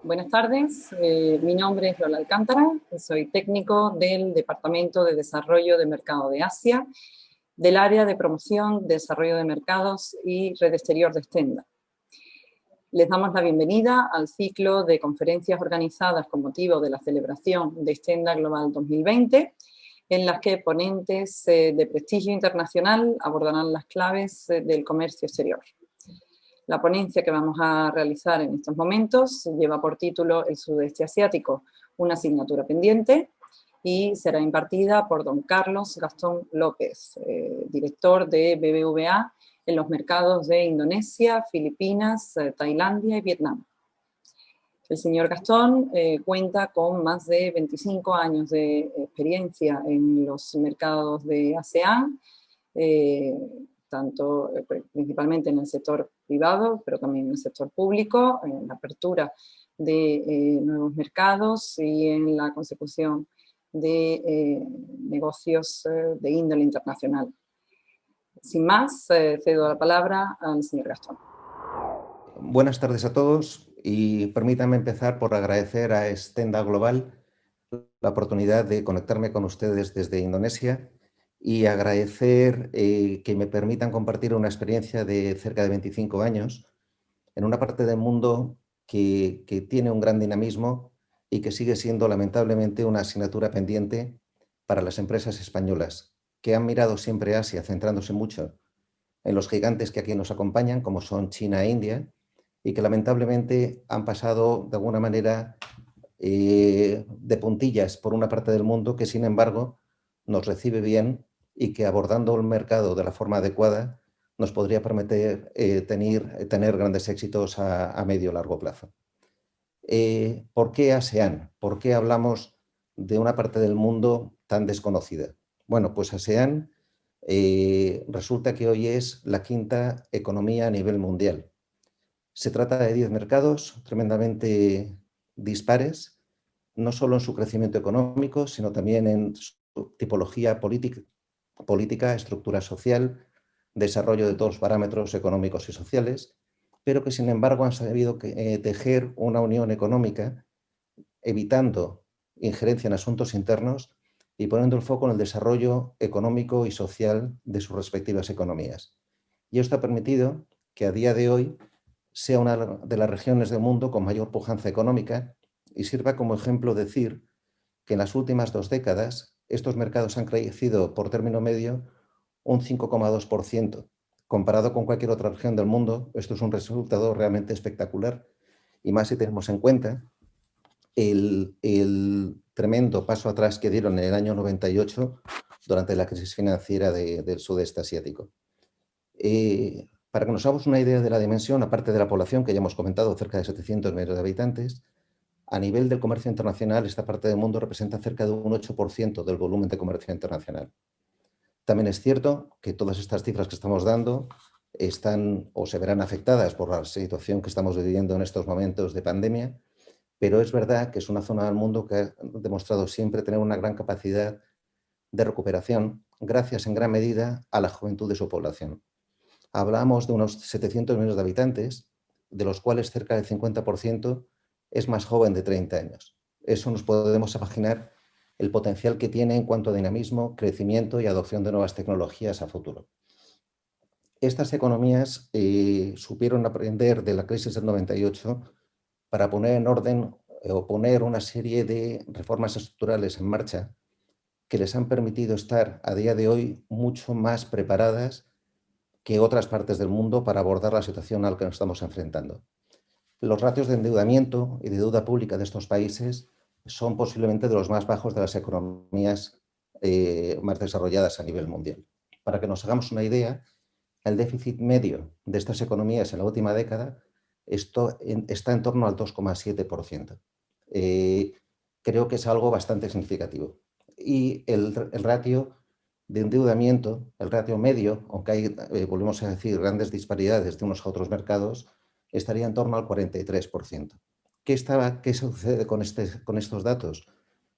Buenas tardes, mi nombre es Lola Alcántara, soy técnico del Departamento de Desarrollo de Mercado de Asia, del área de promoción, desarrollo de mercados y red exterior de Stenda. Les damos la bienvenida al ciclo de conferencias organizadas con motivo de la celebración de Stenda Global 2020, en las que ponentes de prestigio internacional abordarán las claves del comercio exterior. La ponencia que vamos a realizar en estos momentos lleva por título El Sudeste Asiático, una asignatura pendiente, y será impartida por don Carlos Gastón López, director de BBVA en los mercados de Indonesia, Filipinas, Tailandia y Vietnam. El señor Gastón cuenta con más de 25 años de experiencia en los mercados de ASEAN, principalmente en el sector privado, pero también en el sector público, en la apertura de nuevos mercados y en la consecución de negocios de índole internacional. Sin más, cedo la palabra al señor Gastón. Buenas tardes a todos y permítanme empezar por agradecer a Stenda Global la oportunidad de conectarme con ustedes desde Indonesia y agradecer que me permitan compartir una experiencia de cerca de 25 años en una parte del mundo que tiene un gran dinamismo y que sigue siendo lamentablemente una asignatura pendiente para las empresas españolas, que han mirado siempre a Asia, centrándose mucho en los gigantes que aquí nos acompañan, como son China e India, y que lamentablemente han pasado de alguna manera de puntillas por una parte del mundo que, sin embargo, nos recibe bien y que, abordando el mercado de la forma adecuada, nos podría permitir tener grandes éxitos a medio o largo plazo. ¿Por qué ASEAN? ¿Por qué hablamos de una parte del mundo tan desconocida? Bueno, pues ASEAN resulta que hoy es la quinta economía a nivel mundial. Se trata de 10 mercados tremendamente dispares, no solo en su crecimiento económico, sino también en su tipología política, estructura social, desarrollo de todos los parámetros económicos y sociales, pero que sin embargo han sabido tejer una unión económica, evitando injerencia en asuntos internos y poniendo el foco en el desarrollo económico y social de sus respectivas economías. Y esto ha permitido que a día de hoy sea una de las regiones del mundo con mayor pujanza económica y sirva como ejemplo decir que en las últimas 2 décadas estos mercados han crecido por término medio un 5,2%. Comparado con cualquier otra región del mundo, esto es un resultado realmente espectacular, y más si tenemos en cuenta el tremendo paso atrás que dieron en el año 98 durante la crisis financiera del sudeste asiático. Para que nos hagamos una idea de la dimensión, aparte de la población, que ya hemos comentado, cerca de 700 millones de habitantes, a nivel del comercio internacional, esta parte del mundo representa cerca de un 8% del volumen de comercio internacional. También es cierto que todas estas cifras que estamos dando están o se verán afectadas por la situación que estamos viviendo en estos momentos de pandemia, pero es verdad que es una zona del mundo que ha demostrado siempre tener una gran capacidad de recuperación, gracias en gran medida a la juventud de su población. Hablamos de unos 700 millones de habitantes, de los cuales cerca del 50% es más joven de 30 años. Eso nos podemos imaginar el potencial que tiene en cuanto a dinamismo, crecimiento y adopción de nuevas tecnologías a futuro. Estas economías supieron aprender de la crisis del 98 para poner en orden o poner una serie de reformas estructurales en marcha que les han permitido estar a día de hoy mucho más preparadas que otras partes del mundo para abordar la situación a la que nos estamos enfrentando. Los ratios de endeudamiento y de deuda pública de estos países son posiblemente de los más bajos de las economías más desarrolladas a nivel mundial. Para que nos hagamos una idea, el déficit medio de estas economías en la última década está en torno al 2,7%. Creo que es algo bastante significativo. Y el ratio de endeudamiento, el ratio medio, aunque hay, volvemos a decir, grandes disparidades de unos a otros mercados, estaría en torno al 43%. ¿Qué sucede con estos datos?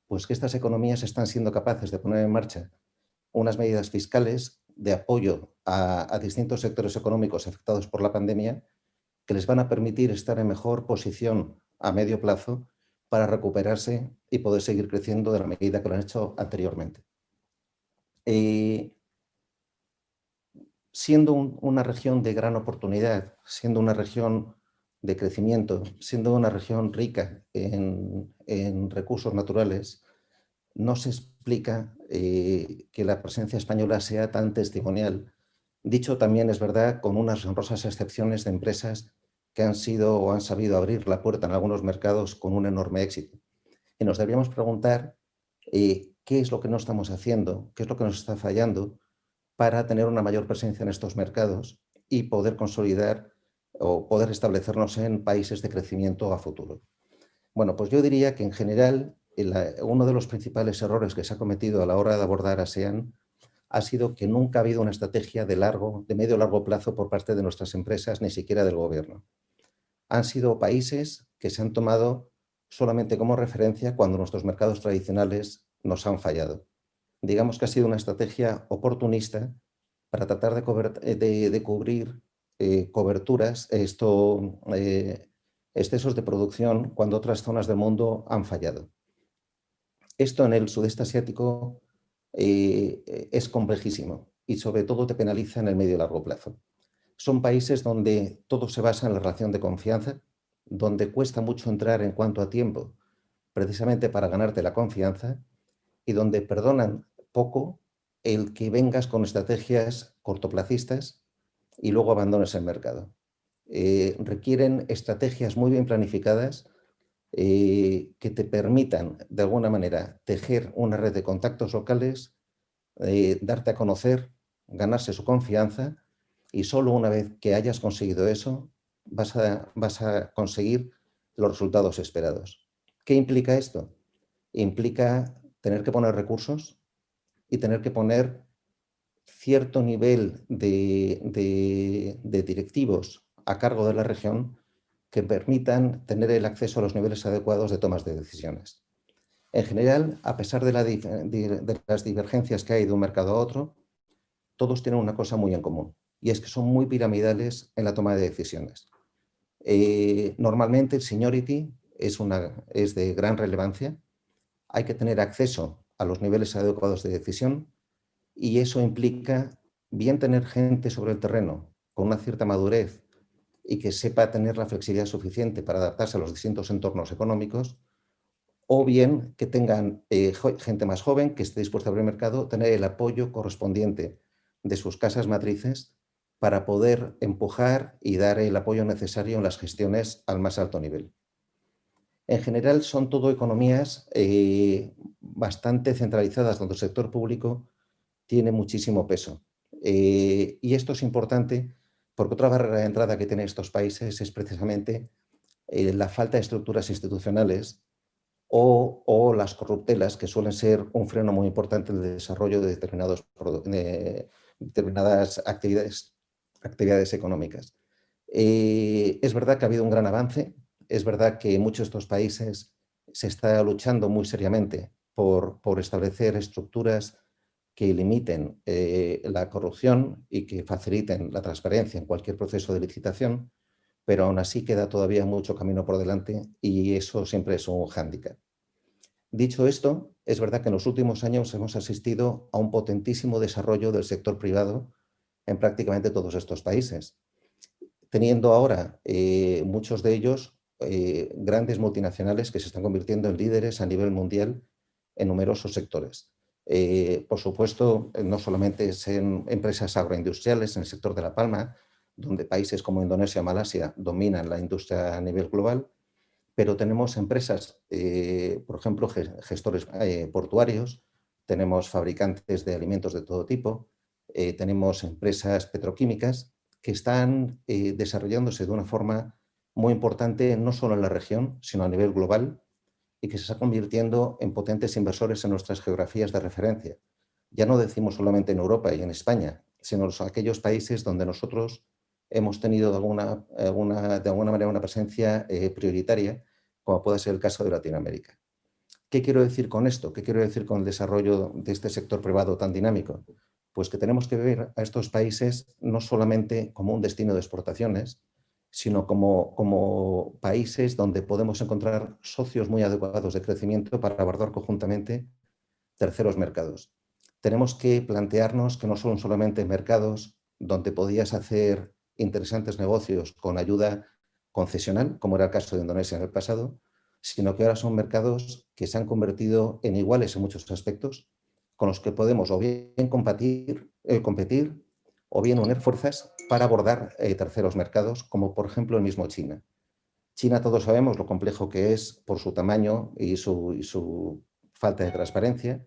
Pues que estas economías están siendo capaces de poner en marcha unas medidas fiscales de apoyo a distintos sectores económicos afectados por la pandemia que les van a permitir estar en mejor posición a medio plazo para recuperarse y poder seguir creciendo de la medida que lo han hecho anteriormente. Siendo una región de gran oportunidad, siendo una región de crecimiento, siendo una región rica en recursos naturales, no se explica que la presencia española sea tan testimonial. Dicho también es verdad, con unas honrosas excepciones de empresas que han sido o han sabido abrir la puerta en algunos mercados con un enorme éxito. Y nos deberíamos preguntar qué es lo que no estamos haciendo, qué es lo que nos está fallando para tener una mayor presencia en estos mercados y poder consolidar o poder establecernos en países de crecimiento a futuro. Bueno, pues yo diría que en general uno de los principales errores que se ha cometido a la hora de abordar ASEAN ha sido que nunca ha habido una estrategia de medio largo plazo por parte de nuestras empresas, ni siquiera del gobierno. Han sido países que se han tomado solamente como referencia cuando nuestros mercados tradicionales nos han fallado. Digamos que ha sido una estrategia oportunista para tratar de cubrir coberturas, excesos de producción cuando otras zonas del mundo han fallado. Esto en el sudeste asiático es complejísimo y sobre todo te penaliza en el medio y largo plazo. Son países donde todo se basa en la relación de confianza, donde cuesta mucho entrar en cuanto a tiempo, precisamente para ganarte la confianza, y donde perdonan poco el que vengas con estrategias cortoplacistas y luego abandones el mercado. Requieren estrategias muy bien planificadas que te permitan, de alguna manera, tejer una red de contactos locales, darte a conocer, ganarse su confianza, y solo una vez que hayas conseguido eso vas a conseguir los resultados esperados. ¿Qué implica esto? Implica tener que poner recursos y tener que poner cierto nivel de directivos a cargo de la región que permitan tener el acceso a los niveles adecuados de tomas de decisiones. En general, a pesar de las divergencias que hay de un mercado a otro, todos tienen una cosa muy en común, y es que son muy piramidales en la toma de decisiones. Normalmente el seniority es de gran relevancia. Hay que tener acceso a los niveles adecuados de decisión, y eso implica bien tener gente sobre el terreno con una cierta madurez y que sepa tener la flexibilidad suficiente para adaptarse a los distintos entornos económicos, o bien que tengan gente más joven que esté dispuesta a abrir mercado, tener el apoyo correspondiente de sus casas matrices para poder empujar y dar el apoyo necesario en las gestiones al más alto nivel. En general son todo economías bastante centralizadas, donde el sector público tiene muchísimo peso. Y esto es importante porque otra barrera de entrada que tienen estos países es precisamente la falta de estructuras institucionales o las corruptelas, que suelen ser un freno muy importante en el desarrollo de determinadas actividades económicas. Es verdad que ha habido un gran avance, es verdad que en muchos de estos países se está luchando muy seriamente por establecer estructuras que limiten la corrupción y que faciliten la transparencia en cualquier proceso de licitación, pero aún así queda todavía mucho camino por delante y eso siempre es un hándicap. Dicho esto, es verdad que en los últimos años hemos asistido a un potentísimo desarrollo del sector privado en prácticamente todos estos países, teniendo ahora muchos de ellos grandes multinacionales que se están convirtiendo en líderes a nivel mundial en numerosos sectores. Por supuesto, no solamente en empresas agroindustriales en el sector de la palma, donde países como Indonesia o Malasia dominan la industria a nivel global, pero tenemos empresas, por ejemplo, gestores portuarios, tenemos fabricantes de alimentos de todo tipo, tenemos empresas petroquímicas que están desarrollándose de una forma muy importante, no solo en la región, sino a nivel global, y que se está convirtiendo en potentes inversores en nuestras geografías de referencia. Ya no decimos solamente en Europa y en España, sino en aquellos países donde nosotros hemos tenido de alguna manera una presencia prioritaria, como puede ser el caso de Latinoamérica. ¿Qué quiero decir con esto? ¿Qué quiero decir con el desarrollo de este sector privado tan dinámico? Pues que tenemos que ver a estos países no solamente como un destino de exportaciones, sino como países donde podemos encontrar socios muy adecuados de crecimiento para abordar conjuntamente terceros mercados. Tenemos que plantearnos que no son solamente mercados donde podías hacer interesantes negocios con ayuda concesional, como era el caso de Indonesia en el pasado, sino que ahora son mercados que se han convertido en iguales en muchos aspectos, con los que podemos o bien competir o bien unir fuerzas para abordar terceros mercados, como por ejemplo el mismo China. China, todos sabemos lo complejo que es por su tamaño y su falta de transparencia.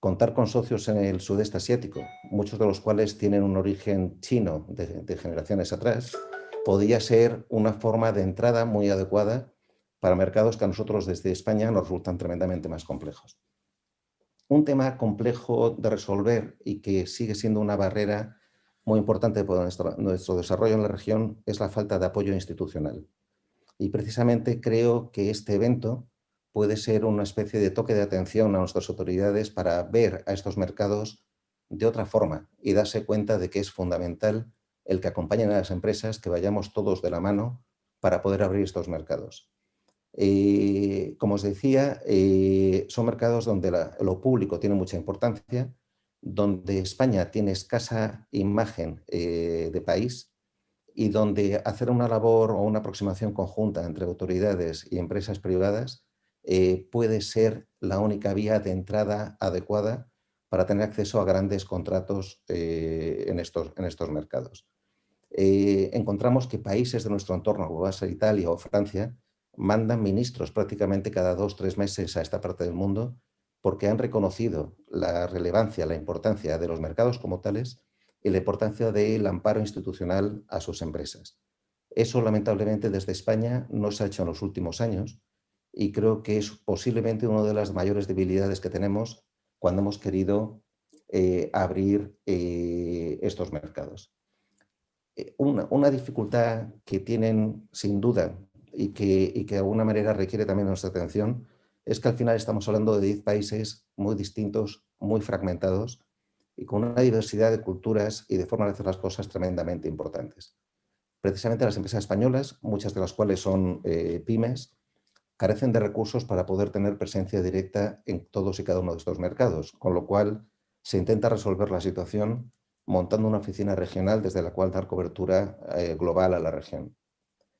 Contar con socios en el sudeste asiático, muchos de los cuales tienen un origen chino de generaciones atrás, podía ser una forma de entrada muy adecuada para mercados que a nosotros desde España nos resultan tremendamente más complejos. Un tema complejo de resolver y que sigue siendo una barrera muy importante para nuestro desarrollo en la región es la falta de apoyo institucional. Y precisamente creo que este evento puede ser una especie de toque de atención a nuestras autoridades para ver a estos mercados de otra forma y darse cuenta de que es fundamental el que acompañen a las empresas, que vayamos todos de la mano para poder abrir estos mercados. Como os decía, son mercados donde lo público tiene mucha importancia, donde España tiene escasa imagen de país y donde hacer una labor o una aproximación conjunta entre autoridades y empresas privadas puede ser la única vía de entrada adecuada para tener acceso a grandes contratos en estos mercados. Encontramos que países de nuestro entorno, como va a ser Italia o Francia, mandan ministros prácticamente cada 2 o 3 meses a esta parte del mundo porque han reconocido la relevancia, la importancia de los mercados como tales y la importancia del amparo institucional a sus empresas. Eso, lamentablemente, desde España no se ha hecho en los últimos años y creo que es posiblemente una de las mayores debilidades que tenemos cuando hemos querido abrir estos mercados. Una dificultad que tienen, sin duda, y que de alguna manera requiere también nuestra atención, es que al final estamos hablando de 10 países muy distintos, muy fragmentados y con una diversidad de culturas y de formas de hacer las cosas tremendamente importantes. Precisamente las empresas españolas, muchas de las cuales son pymes, carecen de recursos para poder tener presencia directa en todos y cada uno de estos mercados, con lo cual se intenta resolver la situación montando una oficina regional desde la cual dar cobertura global a la región.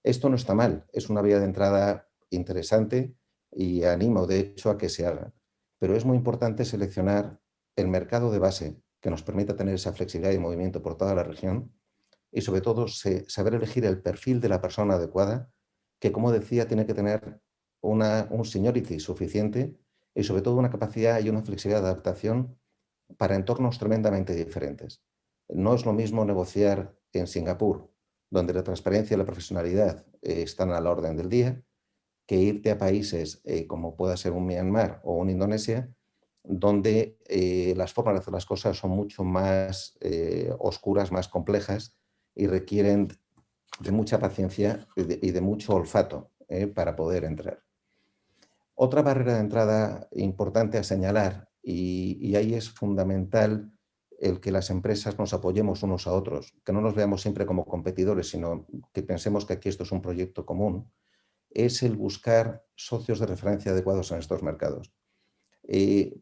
Esto no está mal, es una vía de entrada interesante y animo, de hecho, a que se haga. Pero es muy importante seleccionar el mercado de base que nos permita tener esa flexibilidad y movimiento por toda la región y, sobre todo, saber elegir el perfil de la persona adecuada que, como decía, tiene que tener un seniority suficiente y, sobre todo, una capacidad y una flexibilidad de adaptación para entornos tremendamente diferentes. No es lo mismo negociar en Singapur, donde la transparencia y la profesionalidad están a la orden del día, que irte a países como pueda ser un Myanmar o una Indonesia, donde las formas de hacer las cosas son mucho más oscuras, más complejas y requieren de mucha paciencia y de mucho olfato para poder entrar. Otra barrera de entrada importante a señalar, y ahí es fundamental el que las empresas nos apoyemos unos a otros, que no nos veamos siempre como competidores, sino que pensemos que aquí esto es un proyecto común, es el buscar socios de referencia adecuados en estos mercados.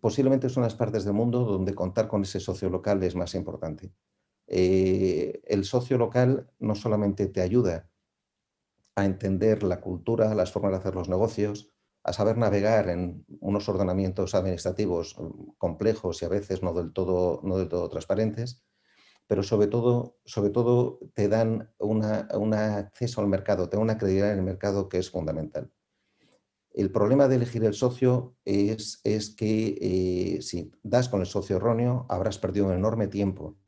Posiblemente son las partes del mundo donde contar con ese socio local es más importante. El socio local no solamente te ayuda a entender la cultura, las formas de hacer los negocios, a saber navegar en unos ordenamientos administrativos complejos y a veces no del todo transparentes, pero sobre todo te dan un acceso al mercado, te dan una credibilidad en el mercado que es fundamental. El problema de elegir el socio es que si das con el socio erróneo, habrás perdido un enorme tiempo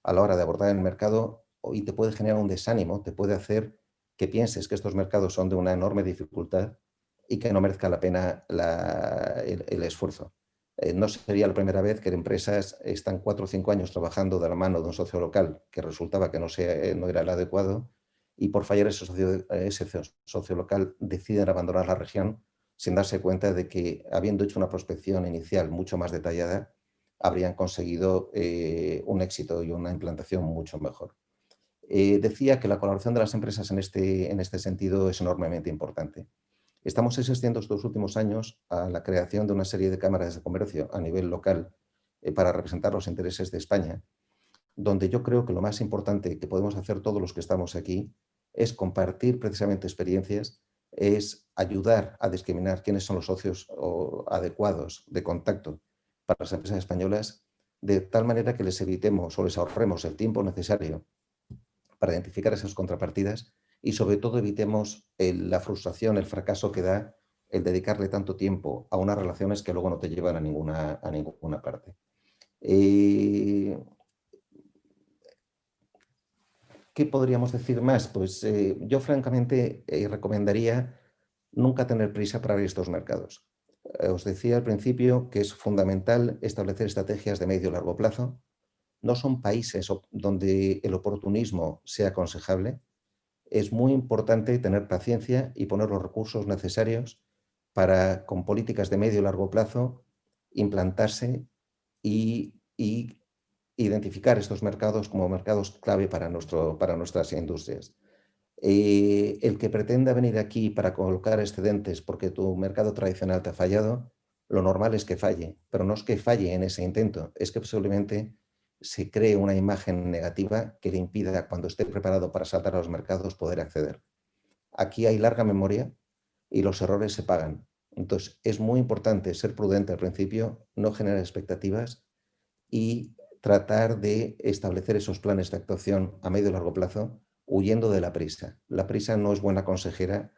a la hora de abordar el mercado y te puede generar un desánimo, te puede hacer que pienses que estos mercados son de una enorme dificultad y que no merezca la pena el esfuerzo. No sería la primera vez que empresas están 4 o 5 años trabajando de la mano de un socio local que resultaba que no era el adecuado y por fallar ese socio local deciden abandonar la región sin darse cuenta de que, habiendo hecho una prospección inicial mucho más detallada, habrían conseguido un éxito y una implantación mucho mejor. Decía que la colaboración de las empresas en este sentido es enormemente importante. Estamos asistiendo estos últimos años a la creación de una serie de cámaras de comercio a nivel local para representar los intereses de España, donde yo creo que lo más importante que podemos hacer todos los que estamos aquí es compartir precisamente experiencias, es ayudar a discriminar quiénes son los socios adecuados de contacto para las empresas españolas, de tal manera que les evitemos o les ahorremos el tiempo necesario para identificar esas contrapartidas y sobre todo evitemos la frustración, el fracaso que da el dedicarle tanto tiempo a unas relaciones que luego no te llevan a ninguna parte. ¿Qué podríamos decir más? Pues yo francamente recomendaría nunca tener prisa para abrir estos mercados. Os decía al principio que es fundamental establecer estrategias de medio y largo plazo. No son países donde el oportunismo sea aconsejable. Es muy importante tener paciencia y poner los recursos necesarios para, con políticas de medio y largo plazo, implantarse y identificar estos mercados como mercados clave para nuestras industrias. El que pretenda venir aquí para colocar excedentes porque tu mercado tradicional te ha fallado, lo normal es que falle, pero no es que falle en ese intento, es que posiblemente se cree una imagen negativa que le impida, cuando esté preparado para saltar a los mercados, poder acceder. Aquí hay larga memoria y los errores se pagan. Entonces, es muy importante ser prudente al principio, no generar expectativas y tratar de establecer esos planes de actuación a medio y largo plazo, huyendo de la prisa. La prisa no es buena consejera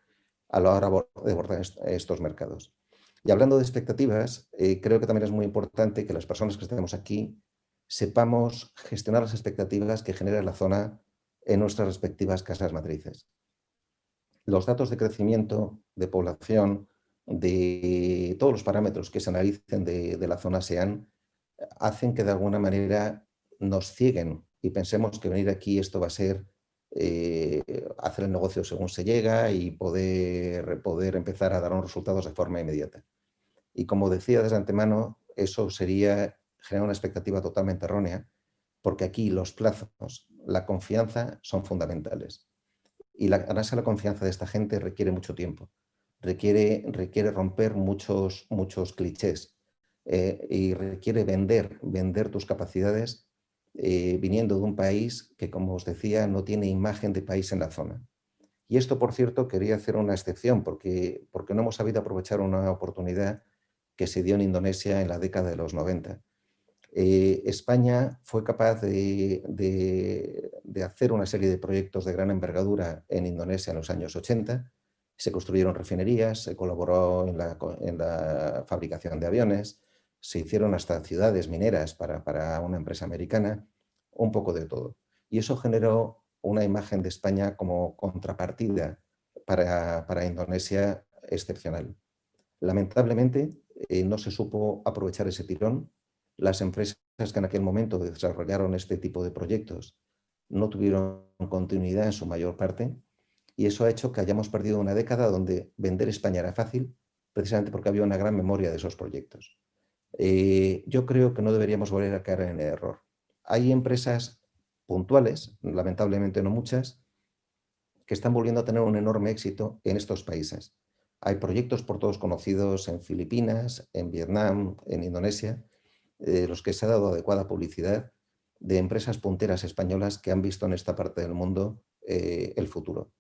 a la hora de abordar estos mercados. Y hablando de expectativas, creo que también es muy importante que las personas que estemos aquí sepamos gestionar las expectativas que genera la zona en nuestras respectivas casas matrices. Los datos de crecimiento, de población, de todos los parámetros que se analicen de la zona ASEAN hacen que de alguna manera nos cieguen y pensemos que venir aquí esto va a ser hacer el negocio según se llega y poder empezar a dar unos resultados de forma inmediata. Y como decía desde antemano, eso sería generar una expectativa totalmente errónea, porque aquí los plazos, la confianza son fundamentales. Y ganarse la confianza de esta gente requiere mucho tiempo, requiere romper muchos clichés y requiere vender tus capacidades viniendo de un país que, como os decía, no tiene imagen de país en la zona. Y esto, por cierto, quería hacer una excepción porque no hemos sabido aprovechar una oportunidad que se dio en Indonesia en la década de los 90. España fue capaz de hacer una serie de proyectos de gran envergadura en Indonesia en los años 80. Se construyeron refinerías, se colaboró en la fabricación de aviones, se hicieron hasta ciudades mineras para una empresa americana, un poco de todo. Y eso generó una imagen de España como contrapartida para Indonesia excepcional. Lamentablemente, no se supo aprovechar ese tirón. Las empresas que en aquel momento desarrollaron este tipo de proyectos no tuvieron continuidad en su mayor parte y eso ha hecho que hayamos perdido una década donde vender España era fácil, precisamente porque había una gran memoria de esos proyectos. Yo creo que no deberíamos volver a caer en el error. Hay empresas puntuales, lamentablemente no muchas, que están volviendo a tener un enorme éxito en estos países. Hay proyectos por todos conocidos en Filipinas, en Vietnam, en Indonesia, los que se ha dado adecuada publicidad de empresas punteras españolas que han visto en esta parte del mundo el futuro.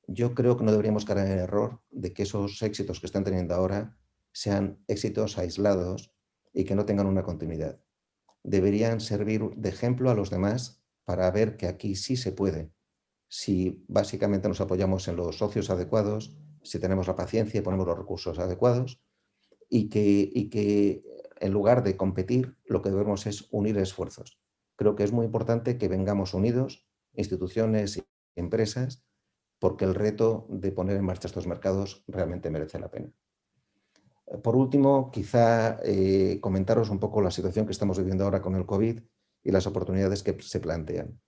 Yo creo que no deberíamos caer en el error de que esos éxitos que están teniendo ahora sean éxitos aislados y que no tengan una continuidad. Deberían servir de ejemplo a los demás para ver que aquí sí se puede, si básicamente nos apoyamos en los socios adecuados, si tenemos la paciencia y ponemos los recursos adecuados y que en lugar de competir, lo que debemos es unir esfuerzos. Creo que es muy importante que vengamos unidos, instituciones y empresas, porque el reto de poner en marcha estos mercados realmente merece la pena. Por último, quizá comentaros un poco la situación que estamos viviendo ahora con el COVID y las oportunidades que se plantean.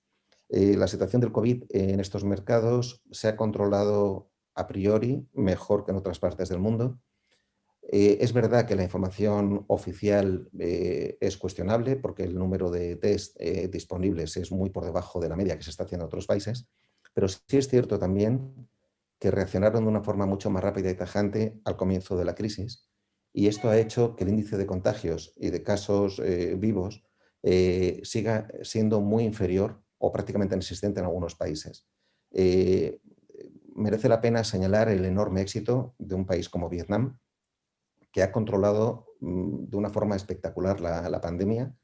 La situación del COVID en estos mercados se ha controlado a priori mejor que en otras partes del mundo. Es verdad que la información oficial es cuestionable porque el número de test disponibles es muy por debajo de la media que se está haciendo en otros países, pero sí es cierto también que reaccionaron de una forma mucho más rápida y tajante al comienzo de la crisis, y esto ha hecho que el índice de contagios y de casos vivos siga siendo muy inferior o prácticamente inexistente en algunos países. Merece la pena señalar el enorme éxito de un país como Vietnam, que ha controlado de una forma espectacular la pandemia,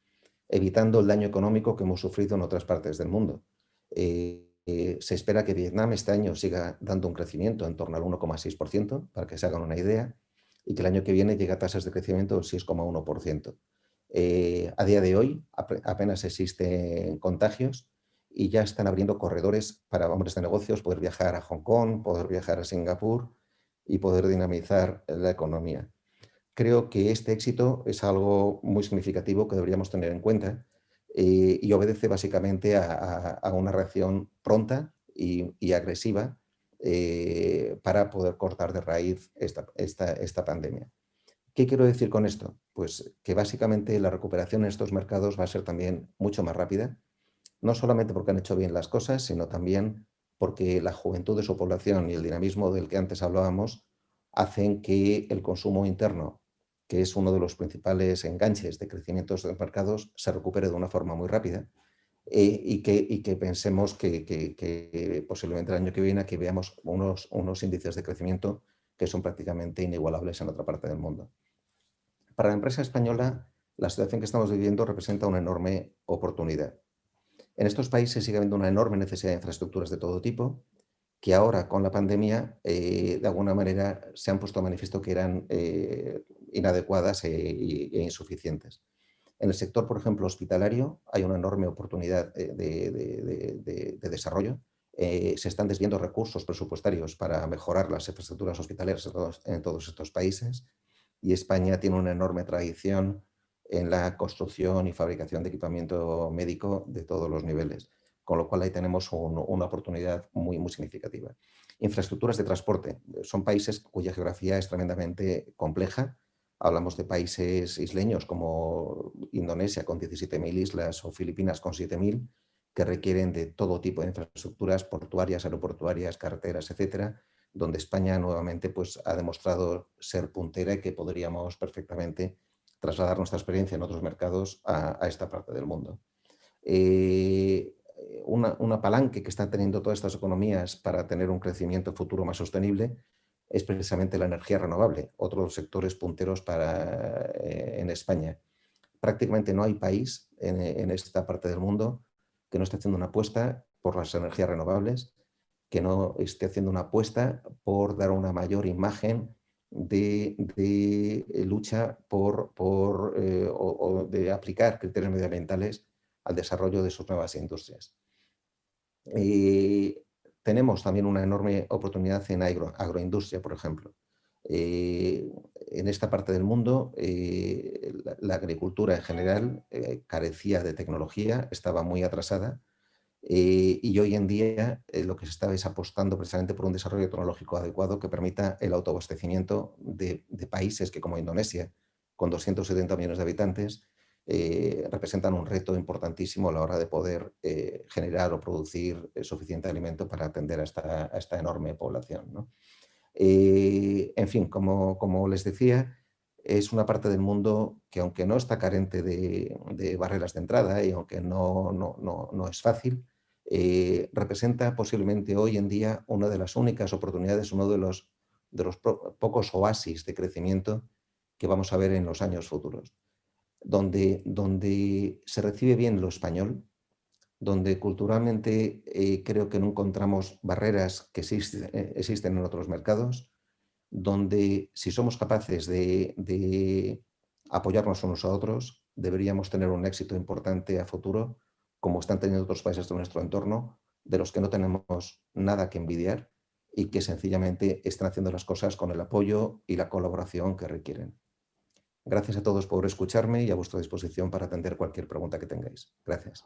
evitando el daño económico que hemos sufrido en otras partes del mundo. Se espera que Vietnam este año siga dando un crecimiento en torno al 1,6%, para que se hagan una idea, y que el año que viene llegue a tasas de crecimiento del 6,1%. A día de hoy apenas existen contagios y ya están abriendo corredores para hombres de negocios poder viajar a Hong Kong, poder viajar a Singapur y poder dinamizar la economía. Creo que este éxito es algo muy significativo que deberíamos tener en cuenta y obedece básicamente a una reacción pronta y agresiva para poder cortar de raíz esta pandemia. ¿Qué quiero decir con esto? Pues que básicamente la recuperación en estos mercados va a ser también mucho más rápida, no solamente porque han hecho bien las cosas, sino también porque la juventud de su población y el dinamismo del que antes hablábamos hacen que el consumo interno, que es uno de los principales enganches de crecimiento de los mercados, se recupere de una forma muy rápida y que pensemos que posiblemente el año que viene aquí veamos unos índices de crecimiento que son prácticamente inigualables en otra parte del mundo. Para la empresa española, la situación que estamos viviendo representa una enorme oportunidad. En estos países sigue habiendo una enorme necesidad de infraestructuras de todo tipo, que ahora con la pandemia de alguna manera se han puesto a manifiesto que eran inadecuadas e insuficientes. En el sector, por ejemplo, hospitalario, hay una enorme oportunidad de desarrollo. Se están desviando recursos presupuestarios para mejorar las infraestructuras hospitalarias en todos estos países, y España tiene una enorme tradición en la construcción y fabricación de equipamiento médico de todos los niveles, con lo cual ahí tenemos una oportunidad muy, muy significativa. Infraestructuras de transporte. Son países cuya geografía es tremendamente compleja. Hablamos de países isleños como Indonesia con 17.000 islas o Filipinas con 7.000, que requieren de todo tipo de infraestructuras portuarias, aeroportuarias, carreteras, etcétera, donde España nuevamente pues, ha demostrado ser puntera y que podríamos perfectamente trasladar nuestra experiencia en otros mercados a esta parte del mundo. Una palanca que están teniendo todas estas economías para tener un crecimiento futuro más sostenible es precisamente la energía renovable, otros sectores punteros en España. Prácticamente no hay país en esta parte del mundo que no esté haciendo una apuesta por las energías renovables, que no esté haciendo una apuesta por dar una mayor imagen de lucha o de aplicar criterios medioambientales al desarrollo de sus nuevas industrias. Tenemos también una enorme oportunidad en agroindustria, por ejemplo. En esta parte del mundo, la agricultura en general carecía de tecnología, estaba muy atrasada, y hoy en día lo que se está es apostando precisamente por un desarrollo tecnológico adecuado que permita el autoabastecimiento de países que, como Indonesia, con 270 millones de habitantes, representan un reto importantísimo a la hora de poder generar o producir suficiente alimento para atender a esta enorme población, ¿no? En fin, como les decía, es una parte del mundo que, aunque no está carente de barreras de entrada y aunque no es fácil, representa posiblemente hoy en día una de las únicas oportunidades, uno de los pocos oasis de crecimiento que vamos a ver en los años futuros, donde se recibe bien lo español, donde culturalmente creo que no encontramos barreras que existen en otros mercados, donde si somos capaces de apoyarnos unos a otros, deberíamos tener un éxito importante a futuro, como están teniendo otros países de nuestro entorno, de los que no tenemos nada que envidiar y que sencillamente están haciendo las cosas con el apoyo y la colaboración que requieren. Gracias a todos por escucharme y a vuestra disposición para atender cualquier pregunta que tengáis. Gracias.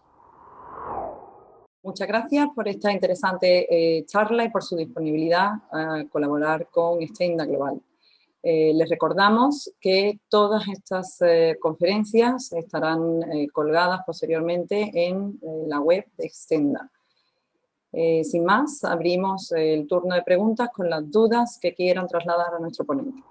Muchas gracias por esta interesante charla y por su disponibilidad a colaborar con Agenda Global. Les recordamos que todas estas conferencias estarán colgadas posteriormente en la web de Extenda. Sin más, abrimos el turno de preguntas con las dudas que quieran trasladar a nuestro ponente.